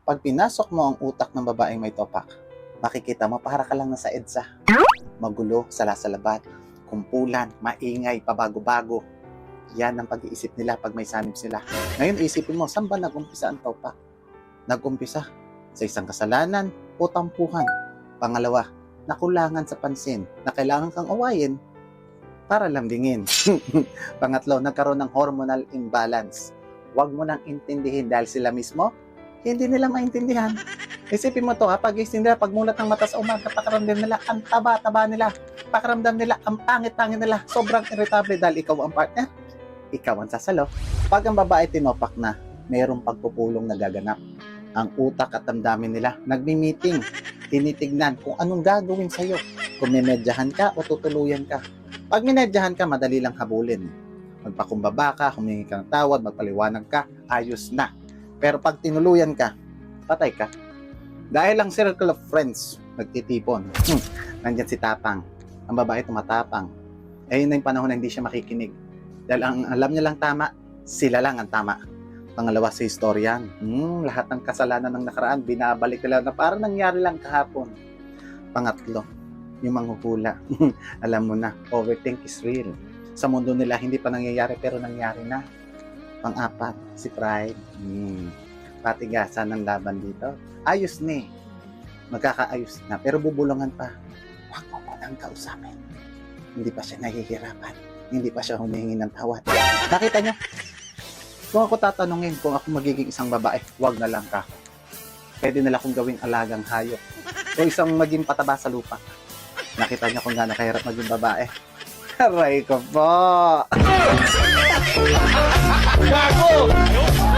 Pag pinasok mo ang utak ng babaeng may topak, makikita mo para ka lang nasa EDSA. Magulo, salasalabat, kumpulan, maingay, pabago-bago. Yan ang pag-iisip nila pag may sanib sila. Ngayon isipin mo, saan ba nag-umpisa ang topak? Nag-umpisa sa isang kasalanan o tampuhan. Pangalawa, nakulangan sa pansin na kailangan kang awayin para lambingin. Pangatlo, nagkaroon ng hormonal imbalance. Huwag mo nang intindihin dahil sila mismo hindi nila maintindihan. Isipin mo to ha, pag-isip nila, pagmulat ng mata sa umaga, pakiramdam nila, ang taba-taba nila, pakiramdam nila, ang pangit-pangit nila, sobrang irritable dahil ikaw ang partner, ikaw ang sasalo. Pag ang babae tinopak na, mayroong pagpupulong nagaganap. Ang utak at damdamin nila, nagmi-meeting, tinitignan kung anong gagawin sa'yo, kung minedyahan ka o tutuluyan ka. Pag minedyahan ka, madali lang habulin. Magpakumbaba ka, humingi ka ng tawad, magpaliwanag ka, ayos na. Pero pag tinuluyan ka, patay ka. Dahil ang circle of friends, nagtitipon. Nandyan si Tapang. Ang babae tumatapang. Yun na yung panahon na hindi siya makikinig. Dahil ang alam niya lang tama, sila lang ang tama. Pangalawa sa historian. Lahat ng kasalanan ng nakaraan, binabalik nila na parang nangyari lang kahapon. Pangatlo, yung manghuhula. Alam mo na, overthink is real. Sa mundo nila, hindi pa nangyayari pero nangyari na. Pang-apat, si pride. Patigasan ng laban dito. Ayos ni. Magkakaayos na. Pero bubulungan pa. Huwag mo pa nang kausapin. Hindi pa siya nahihirapan. Hindi pa siya humihingi ng tawad. Nakita niyo? Kung ako tatanungin kung ako magiging isang babae, huwag na lang ka. Pwede nila akong gawing alagang hayop. O isang maging pataba sa lupa. Nakita niyo kung gaano kahirap maging babae. Aray ko po! Gago!